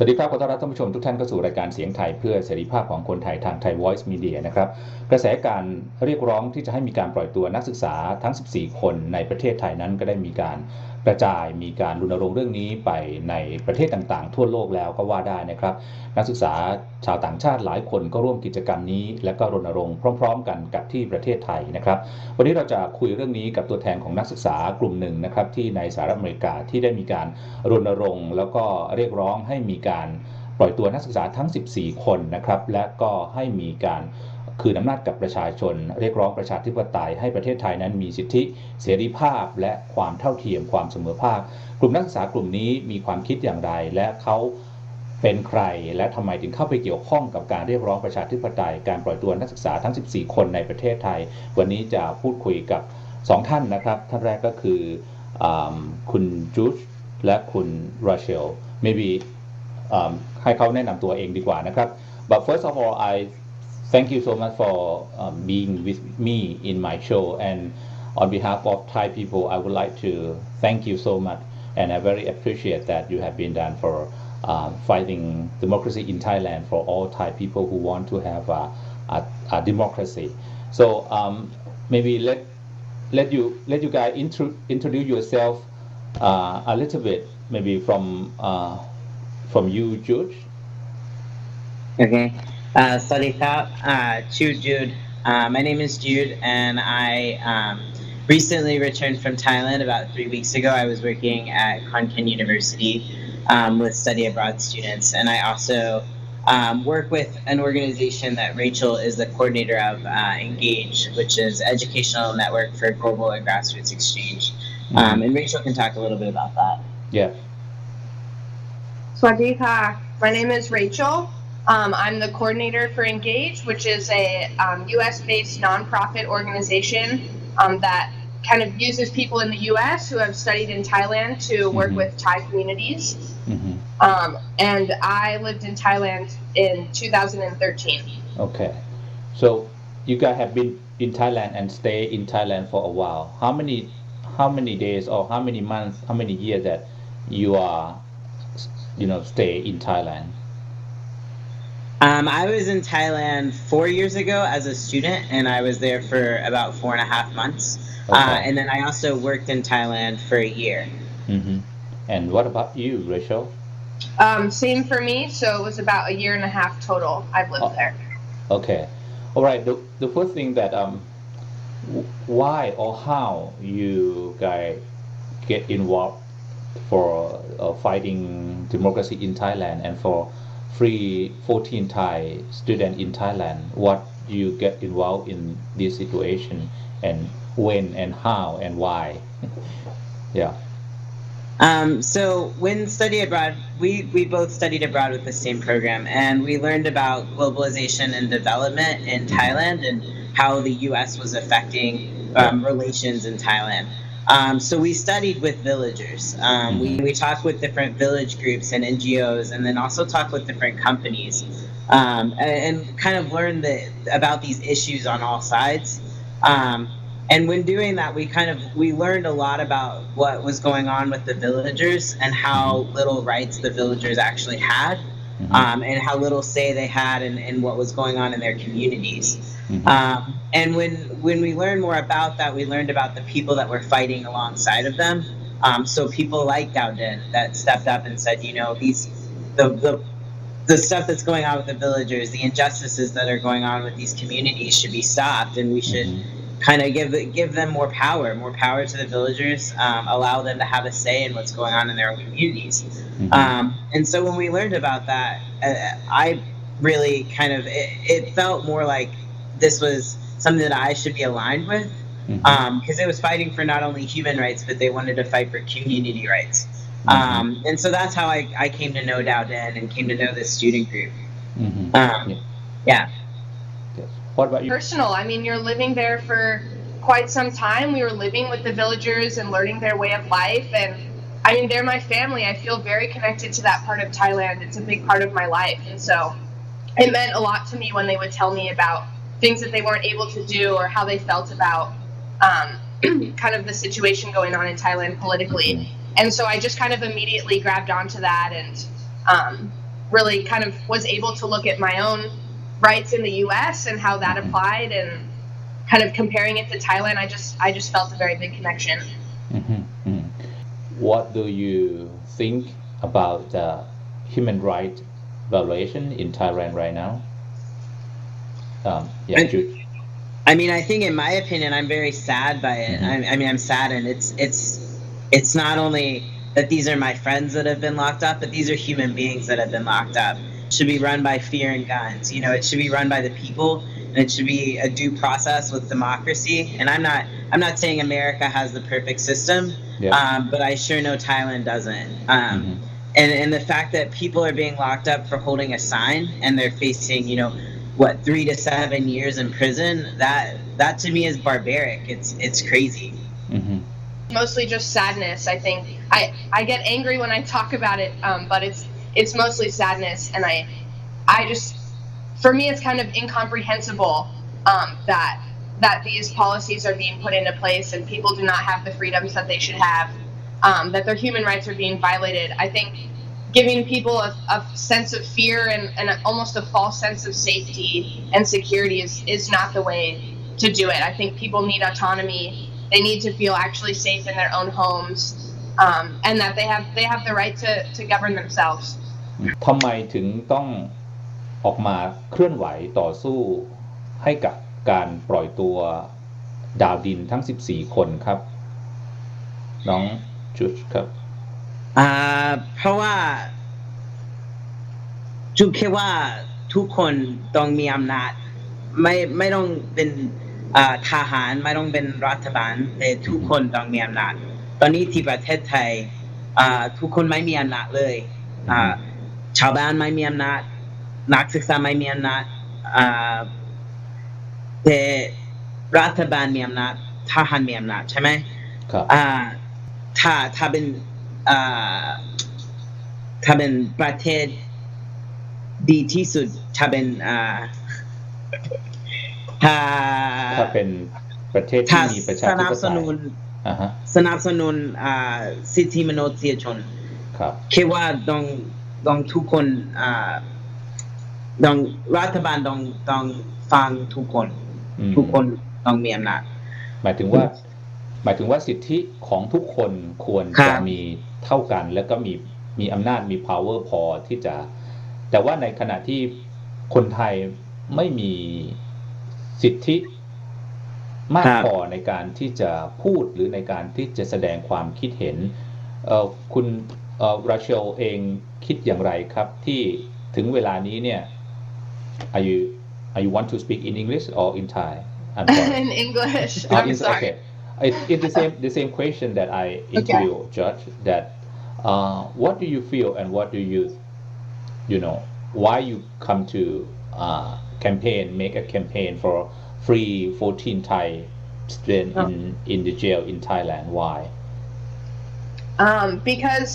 สวัสดีครับขอต้อนรับท่านผู้ชมทุกท่านเข้าสู่รายการเสียงไทยเพื่อเสรีภาพของคนไทยทาง Thaivoiecemedia นะครับกระแสการเรียกร้องที่จะให้มีการปล่อยตัวนักศึกษาทั้ง14คนในประเทศไทยนั้นก็ได้มีการกระจายมีการรณรงค์เรื่องนี้ไปในประเทศต่างๆทั่วโลกแล้วก็ว่าได้นะครับนักศึกษาชาวต่างชาติหลายคนก็ร่วมกิจกรรมนี้และก็รณรงค์พร้อมๆกันกับที่ประเทศไทยนะครับวันนี้เราจะคุยเรื่องนี้กับตัวแทนของนักศึกษากลุ่มหนึ่งนะครับที่ในสหรัฐอเมริกาที่ได้มีการรณรงค์แล้วก็เรียกร้องให้มีการปล่อยตัวนักศึกษาทั้ง14คนนะครับและก็ให้มีการคืนอำนาจกับประชาชนเรียกร้องประชาธิปไตยให้ประเทศไทยนั้นมีสิทธิเสรีภาพและความเท่าเทียมความเสมอภาคกลุ่มนักศึกษากลุ่มนี้มีความคิดอย่างไรและเขาเป็นใครและทำไมถึงเข้าไปเกี่ยวข้องกับการเรียกร้องประชาธิปไตยการปล่อยตัวนักศึกษาทั้ง14คนในประเทศไทยวันนี้จะพูดคุยกับ2ท่านนะครับท่านแรกก็คือคุณจูดและคุณราเชล maybe ให้เขาแนะนำตัวเองดีกว่านะครับ but first of all I thank you so much for being with me in my show and on behalf of Thai people I would like to thank you so much and I very appreciate that you have been done for fighting democracy in Thailand for all Thai people who want to have a democracy so maybe let you guys introduce yourself a little bit maybe from you Jude Okay. Salita, Jude. My name is Jude, and I recently returned from Thailand about 3 weeks ago. I was working at Konkan University with study abroad students, and I also work with an organization that Rachel is the coordinator of, Engage, which is educational network for global and grassroots exchange. And Rachel can talk a little bit about that. yeah Swadika. My name is Rachel. I'm the coordinator for Engage, which is a U.S.-based nonprofit organization that kind of uses people in the U.S. who have studied in Thailand to work with Thai communities. And I lived in Thailand in 2013. Okay, so you guys have been in Thailand and stay in Thailand for a while. How many days or how many months, how many years that you are, stay in Thailand? I was in Thailand 4 years ago as a student, and I was there for about 4.5 months. Okay. And then I also worked in Thailand for a year. And what about you, Rachel? Same for me. So it was about a year and a half total I've lived there. Okay, all right. The first thing that why or how you guys get involved for fighting democracy in Thailand and for free 14 Thai students in Thailand. What you get involved in this situation and when and how and why? yeah. So when study abroad, we both studied abroad with the same program, and we learned about globalization and development in Thailand and how the U.S. was affecting relations in Thailand. So we studied with villagers. We talked with different village groups and NGOs, and then also talked with different companies, and kind of learned about these issues on all sides. And when doing that, we learned a lot about what was going on with the villagers and how little rights the villagers actually had, and how little say they had in what was going on in their communities. And when we learned more about that, we learned about the people that were fighting alongside of them. So people like Dao-Din that stepped up and said, the stuff that's going on with the villagers, the injustices that are going on with these communities should be stopped, and we should kind of give them more power to the villagers, allow them to have a say in what's going on in their own communities. And so when we learned about that, I really it felt more like this was something that I should be aligned with, because it was fighting for not only human rights, but they wanted to fight for community rights. And so that's how I came to know Dao-Din and came to know this student group. Yeah. What about you? Personal. I mean, you're living there for quite some time. We were living with the villagers and learning their way of life. And I mean, they're my family. I feel very connected to that part of Thailand. It's a big part of my life. And so it meant a lot to me when they would tell me about things that they weren't able to do or how they felt about kind of the situation going on in Thailand politically. And so I just kind of immediately grabbed onto that and really kind of was able to look at my own rights in the U.S. and how that applied, and kind of comparing it to Thailand, I just felt a very big connection. What do you think about the human rights violation in Thailand right now? Jude. I mean, I think in my opinion, I'm very sad by it. I mean, I'm saddened. It's not only that these are my friends that have been locked up, but these are human beings that have been locked up. It should be run by fear and guns. It should be run by the people, and it should be a due process with democracy. And I'm not saying America has the perfect system, but I sure know Thailand doesn't. And the fact that people are being locked up for holding a sign and they're facing, 3 to 7 years in prison, that to me is barbaric. It's crazy. Mostly just sadness. I think I get angry when I talk about it, but it's mostly sadness, and I just, for me, it's kind of incomprehensible that these policies are being put into place and people do not have the freedoms that they should have, that their human rights are being violated. I think giving people a sense of fear and almost a false sense of safety and security is not the way to do it. I think people need autonomy. They need to feel actually safe in their own homes, and that they have the right to govern themselves. ทำไมถึงต้องออกมาเคลื่อนไหวต่อสู้ให้กับการปล่อยตัวดาวดินทั้ง14คนครับน้องจุดครับเพราะว่าจุดแค่ว่าทุกคนต้องมีอำนาจไม่ต้องเป็นทหารไม่ต้องเป็นรัฐบาลแต่ทุกคนต้องมีอำนาจตอนนี้ที่ประเทศไทยทุกคนไม่มีอำนาจเลยชาวบ้านไม่มีอำนาจนักศึกษาไม่มีอำนาจแต่รัฐบาลมีอำนาจทหารมีอำนาจใช่ไหมครับถ้าเป็นประเทศดีที่สุดถ้าเป็นประเทศที่มีประชาธิปไตยสนับสนุนสิทธิมนุษยชนคิดว่าต้องทุกคนต้องรัฐบาลต้องฟังทุกคนต้องมีอำนาจหมายถึงว่าสิทธิของทุกคนควรจะมีเท่ากันแล้วก็มีอำนาจมี power พอที่จะแต่ว่าในขณะที่คนไทยไม่มีสิทธิมากพอในการที่จะพูดหรือในการที่จะแสดงความคิดเห็นคุณราเชลเองคิดอย่างไรครับที่ถึงเวลานี้เนี่ย Are you want to speak in English or in Thai? I'm sorry. In English. I'm sorry. Okay. It's the same question that I interview Judge that what do you feel and what do you know why you come to make a campaign for free 14 Thai students in the jail in Thailand. Why? Because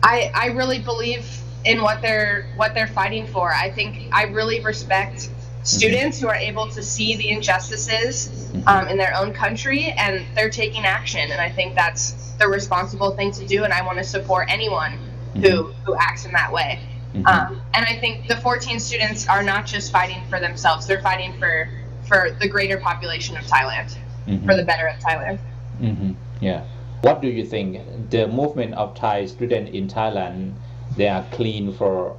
I really believe in what they're fighting for. I think I really respect students who are able to see the injustices in their own country, and they're taking action, and I think that's the responsible thing to do, and I want to support anyone who acts in that way. And I think the 14 students are not just fighting for themselves, they're fighting for the greater population of Thailand, for the better of Thailand. Yeah. What do you think? The movement of Thai students in Thailand, they are clean for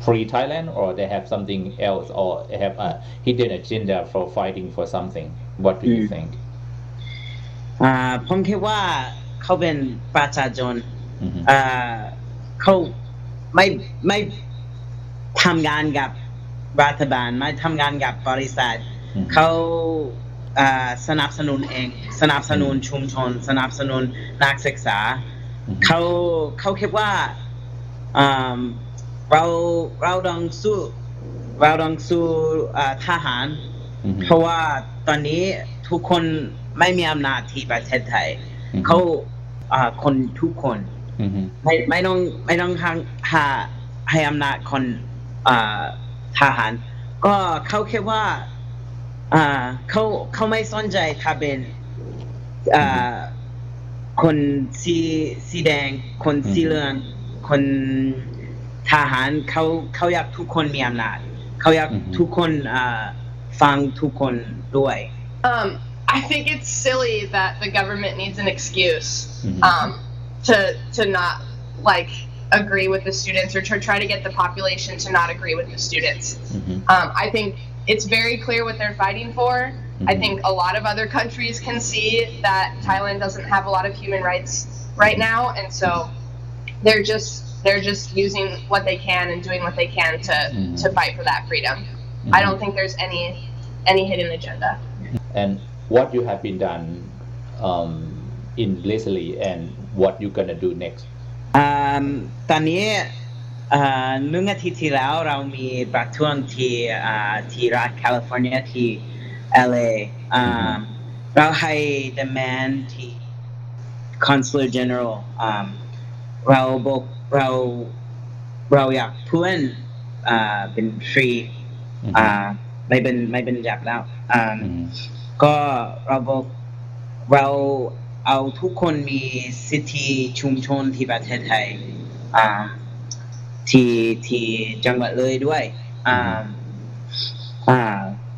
free Thailand, or they have something else, or they have a hidden agenda for fighting for something? What do you think? ผมคิดว่าเขาเป็นประชาชนเขาไม่ทำงานกับรัฐบาลไม่ทำงานกับบริษัทเขาสนับสนุนเองสนับสนุนชุมชนสนับสนุนนักศึกษาเขาคิดว่าเราต้องสู้ทหารเพราะว่าตอนนี้ทุกคนไม่มีอำนาจที่ประเทศไทยเขาคนทุกคนไม่ต้องให้อำนาจคนทหารก็เขาคิดว่าเขาไม่สนใจถ้าเป็นคนสีแดงคนสีเหลือง คนทหารเขาอยากทุกคนมีอำนาจเขาอยากทุกคนฟังทุกคนด้วย I think it's silly that the government needs an excuse to not like agree with the students or to try to get the population to not agree with the students. I think it's very clear what they're fighting for. I think a lot of other countries can see that Thailand doesn't have a lot of human rights right now, and so they're just using what they can and doing what they can to fight for that freedom. I don't think there's any hidden agenda. And what you have been done in recently and what you gonna do next? ตอนนี้1 อาทิตย์ที่แล้วเรามีประท้วงที่รัฐแคลิฟอร์เนียที่ LA เราให้ demand ที่ Consulate General เราบอกเราอยากเพื่อนเป็นฟรีไม่เป็นจับแล้วก็เราบอกเราเอาทุกคนมีสิทธิชุมชนที่ประเทศไทยที่จังหวัดเลยด้วย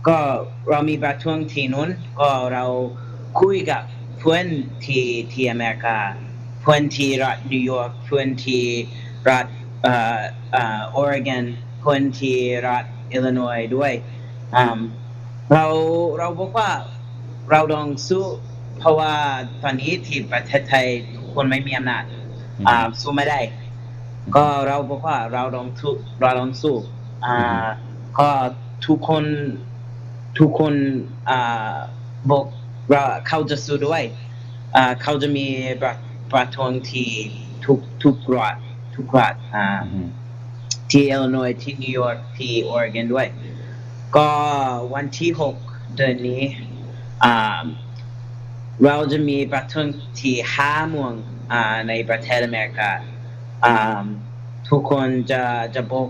ก็เรามีประท้วงที่นู้นก็เราคุยกับเพื่อนที่อเมริกาเพื่อนที่รัฐนิวยอร์กเพื่อนที่รัฐออริกอนเพื่อนที่รัฐอิลลินอยส์ด้วยเราบอกว่าเราต้องสู้เพราะว่าตอนนี้ที่ประเทศไทยทุกคนไม่มีอำนาจสู้ไม่ได้ก็เราบอกว่าเราต้องสู้ก็ทุกคนบอกว่าเขาจะสู้ด้วยเขาจะมีประท้วงที่ทุกรัฐที่อิลลินอยส์ที่นิวยอร์กที่ออริกอนด้วยก็วันที่6 เดือนนี้เราจะมีประท้วงที่5 เมืองในประเทศอเมริกาทุกคนจะบอก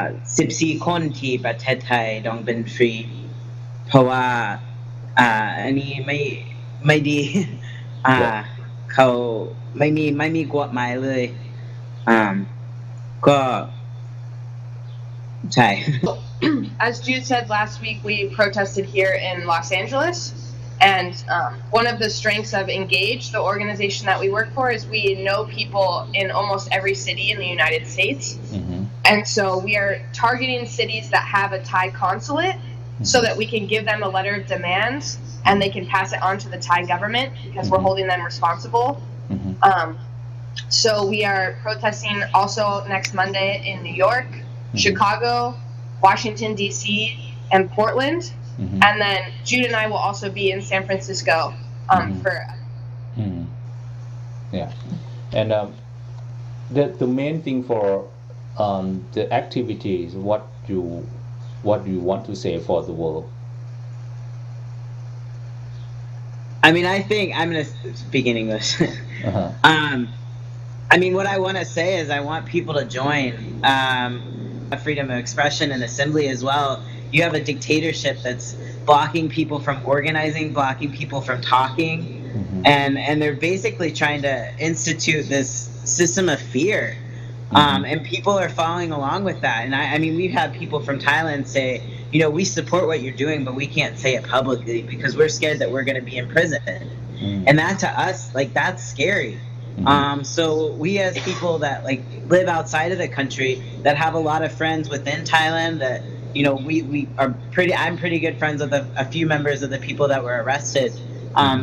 14 คนที่ประเทศไทยต้องเป็นฟรีเพราะว่าอันนี้ไม่ดีเขาไม่มีกฎหมายเลยก็ใช่ As Jude said last week, we protested here in Los Angeles, and one of the strengths of Engage, the organization that we work for, is we know people in almost every city in the United States, and so we are targeting cities that have a Thai consulate so that we can give them a letter of demands and they can pass it on to the Thai government because we're holding them responsible. So we are protesting also next Monday in New York, Chicago, Washington, D.C., and Portland. And then Jude and I will also be in San Francisco for... Yeah. And the main thing for the activities, what do you want to say for the world? I mean, I think I'm going to speak in English. I mean, what I want to say is I want people to join freedom of expression and assembly as well. You have a dictatorship that's blocking people from organizing, blocking people from talking, and they're basically trying to institute this system of fear. And people are following along with that. And I mean, we've had people from Thailand say, you know, we support what you're doing, but we can't say it publicly because we're scared that we're going to be in prison. And that to us, like, that's scary. So we as people that like live outside of the country, that have a lot of friends within Thailand, that, you know, I'm pretty good friends with a few members of the people that were arrested.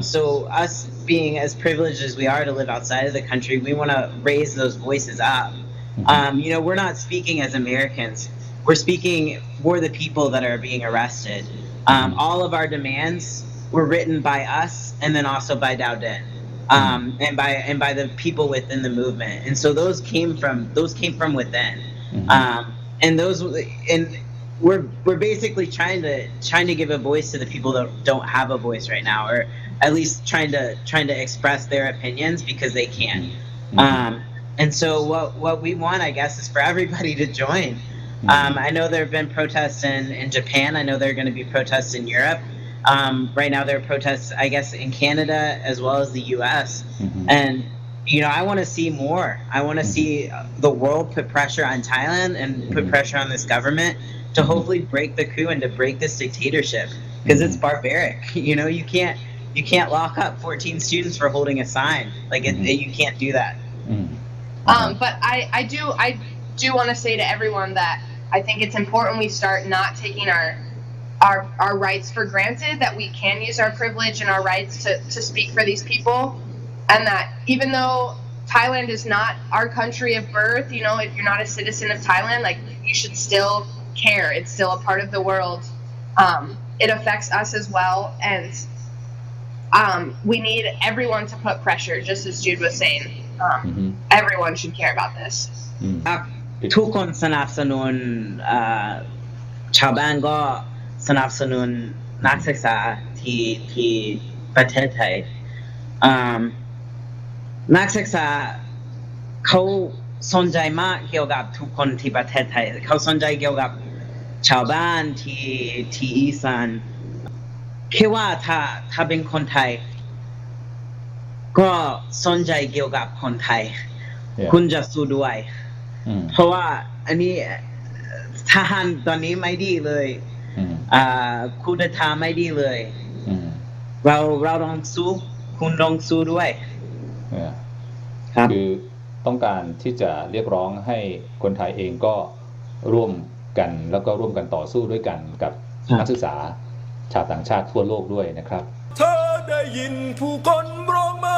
So us being as privileged as we are to live outside of the country, we want to raise those voices up. You know, we're not speaking as Americans. We're speaking for the people that are being arrested. All of our demands were written by us and then also by Dao-Din. And by the people within the movement, and so those came from within, and we're basically trying to give a voice to the people that don't have a voice right now, or at least trying to express their opinions because they can. And so what we want, I guess, is for everybody to join. I know there have been protests in Japan. I know there are going to be protests in Europe. Right now there are protests, I guess, in Canada as well as the U.S. And I want to see more. I want to see the world put pressure on Thailand and put pressure on this government to hopefully break the coup and to break this dictatorship, because it's barbaric. You can't lock up 14 students for holding a sign. You can't do that. But I do want to say to everyone that I think it's important we start not taking our rights for granted, that we can use our privilege and our rights to speak for these people, and that even though Thailand is not our country of birth, if you're not a citizen of Thailand, you should still care. It's still a part of the world. It affects us as well, and we need everyone to put pressure, just as Jude was saying. Everyone should care about this. ทุกคนสนับสนุนชาวบ้านก็สนับสนุนนักศึกษาที่ประเทศไทยนักศึกษาเขาสนใจมากเกี่ยวกับทุกคนที่ประเทศไทยเขาสนใจเกี่ยวกับชาวบ้านที่อีสานคิดว่าถ้าเป็นคนไทยก็สนใจเกี่ยวกับคนไทยคุณจะสู้ด้วยเพราะว่าอันนี้ทหารตอนนี้ไม่ดีเลยคูเดต้าไม่ดีเลยเราต้องสู้คุณต้องสู้ด้วยคือต้องการที่จะเรียกร้องให้คนไทยเองก็ร่วมกันแล้วก็ร่วมกันต่อสู้ด้วยกันกับนักศึกษาชาวต่างชาติทั่วโลกด้วยนะครับเธอได้ยินผู้คนร้องไหม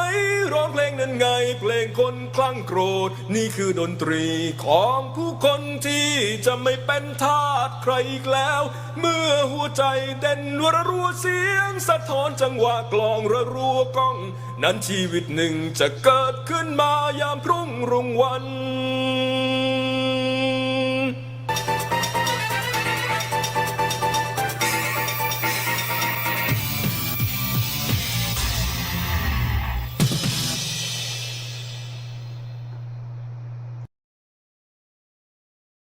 ร้องเพลงนั้นไงเพลงคนคลั่งโกรธนี่คือดนตรีของผู้คนที่จะไม่เป็นทาสใครอีกแล้วเมื่อหัวใจเต้นรัวเสียงสะท้อนจังหวะกลองรัวก้องนั้นชีวิตหนึ่งจะเกิดขึ้นมายามรุ่งวัน